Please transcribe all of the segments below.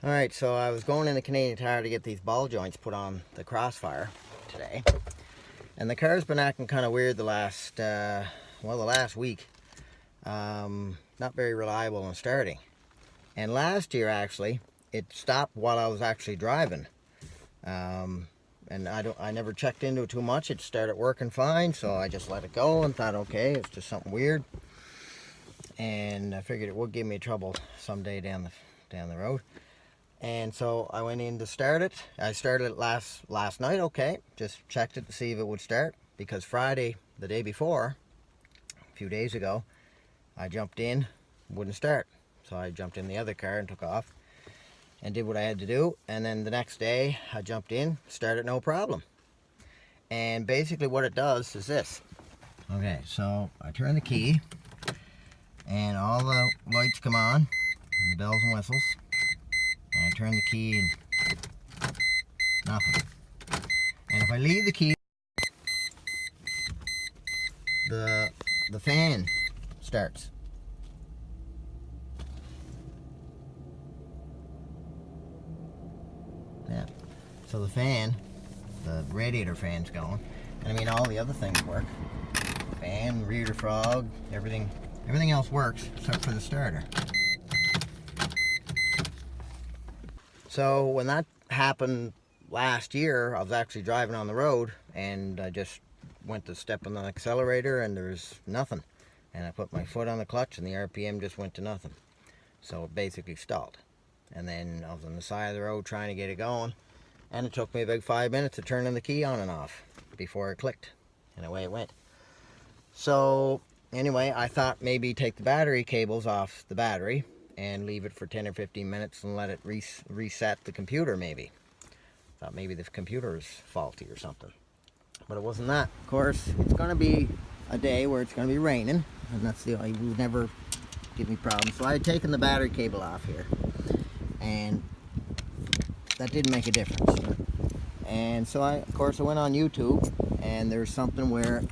Alright, so I was going in the Canadian Tire to get these ball joints put on the Crossfire today. And the car's been acting kind of weird the last week. Not very reliable in starting. And last year, actually, it stopped while I was actually driving. And I never checked into it too much. It started working fine, so I just let it go and thought, okay, it's just something weird. And I figured it would give me trouble someday down the road. And so I went in to start it. I started it last night, okay. Just checked it to see if it would start. Because Friday, the day before, a few days ago, I jumped in, wouldn't start. So I jumped in the other car and took off and did what I had to do. And then the next day, I jumped in, started no problem. And basically what it does is this. Okay, so I turn the key and all the lights come on, and the bells and whistles. And I turn the key and nothing. And if I leave the key, the fan starts. Yeah. So the radiator fan's going. And I mean all the other things work. Fan, rear defrog, everything else works except for the starter. So when that happened last year, I was actually driving on the road and I just went to step on the accelerator and there's nothing. And I put my foot on the clutch and the RPM just went to nothing. So it basically stalled. And then I was on the side of the road trying to get it going. And it took me about 5 minutes to turn the key on and off before it clicked. And away it went. So anyway, I thought maybe take the battery cables off the battery and leave it for 10 or 15 minutes and let it reset the computer maybe. Thought maybe the computer is faulty or something. But it wasn't that. Of course, it's going to be a day where it's going to be raining, and that's it would never give me problems. So I had taken the battery cable off here, and that didn't make a difference. And so I went on YouTube, and there's something where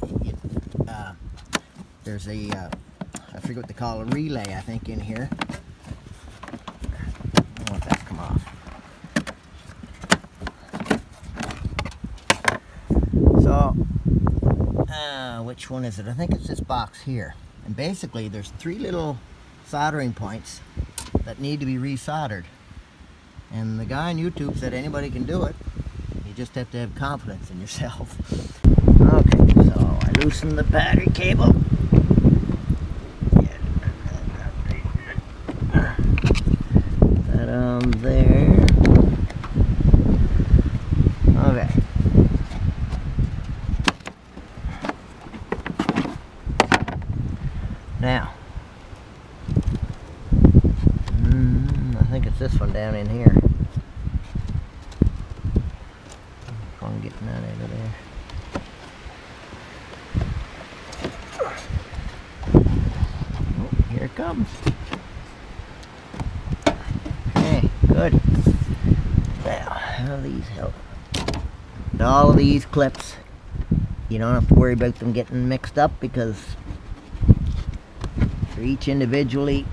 there's a I forget what they call a relay, I think, in here. I want that to come off. So, which one is it? I think it's this box here. And basically, there's 3 little soldering points that need to be resoldered. And the guy on YouTube said anybody can do it. You just have to have confidence in yourself. Okay, so I loosen the battery cable. That on there. Okay. Now, I think it's this one down in here. I'm getting that out of there. Oh, here it comes. Okay, good. Now, how do these help? And all of these clips, you don't have to worry about them getting mixed up because they're each individually.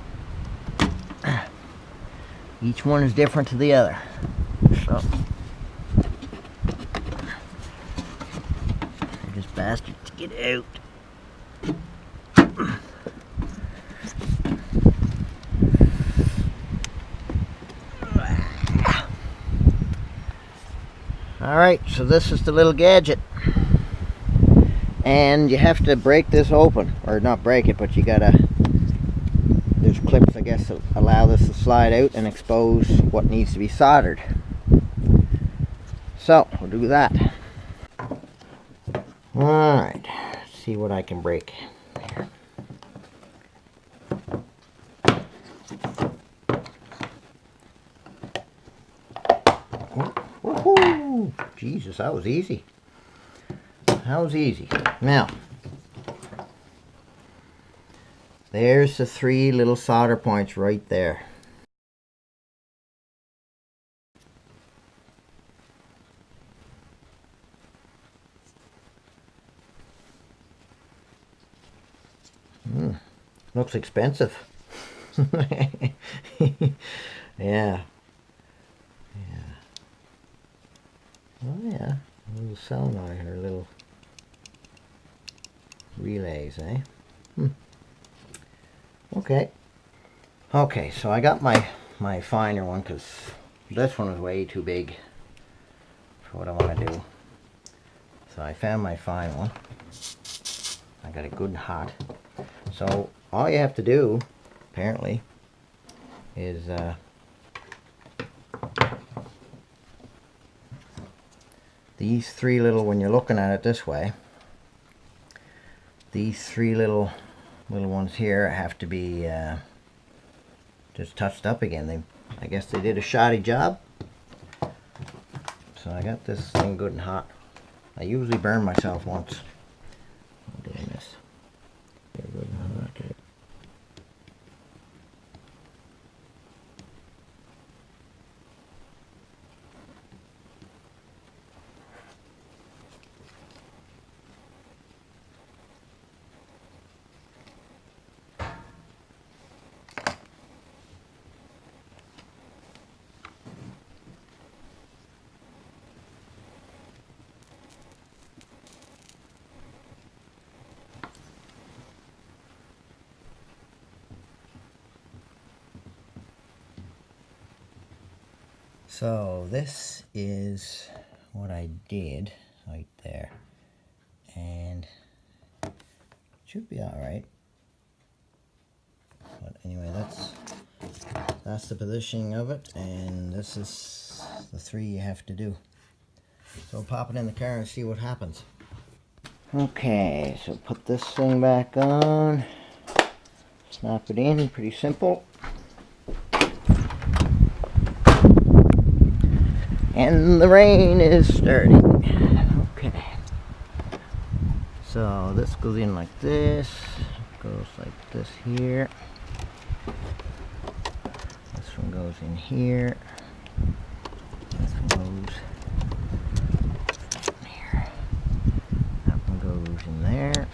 Each one is different to the other. So, this bastard to get out. Alright, so this is the little gadget. And you have to break this open. Or not break it, but you gotta... There's clips, I guess, that allow this to slide out and expose what needs to be soldered. So, we'll do that. Alright, let's see what I can break here. Woohoo! Jesus, that was easy. That was easy. Now, there's the 3 little solder points right there. Looks expensive. Yeah. Oh yeah, a little solenoid or little relays, eh? Okay. Okay, so I got my finer one because this one is way too big for what I want to do. So I found my fine one. I got it good and hot. So all you have to do, apparently, is these three little, when you're looking at it this way, these three little ones here have to be just touched up again. I guess they did a shoddy job. So I got this thing good and hot. I usually burn myself once I'm doing this. Good and hot. So this is what I did right there, and it should be all right. But anyway, that's the positioning of it, and this is the three you have to do. So pop it in the car and see what happens. Okay, so put this thing back on, snap it in, pretty simple. And the rain is starting. Okay. So this goes in like this, goes like this here. This one goes in here. This one goes in here. That one goes in there.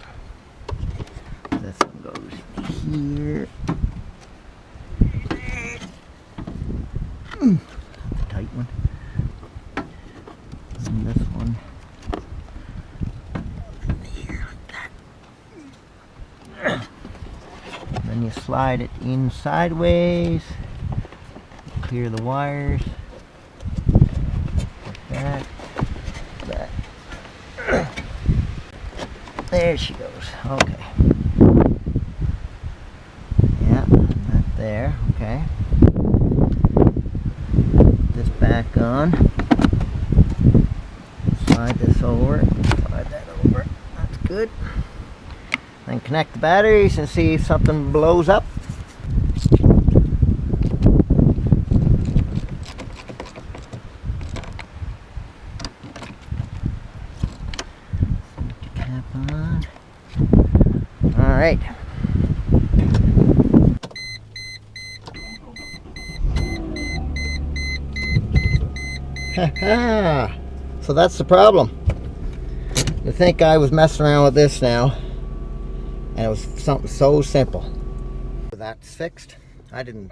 This one goes in here. That's a tight one. And this one here, like that. Then you slide it in sideways, clear the wires, like that, that. There she goes. Okay. Yeah, that there. Okay. Put this back on. Slide this over, slide that over, that's good. Then connect the batteries and see if something blows up. Cap on. Alright. Ha-ha! So that's the problem. You think I was messing around with this now, and it was something so simple. That's fixed. I didn't.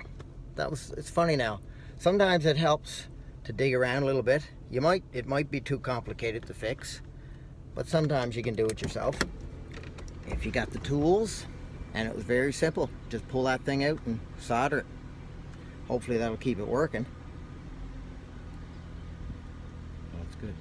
It's funny now. Sometimes it helps to dig around a little bit. It might be too complicated to fix, but sometimes you can do it yourself if you got the tools. And it was very simple. Just pull that thing out and solder it. Hopefully that'll keep it working. That's good.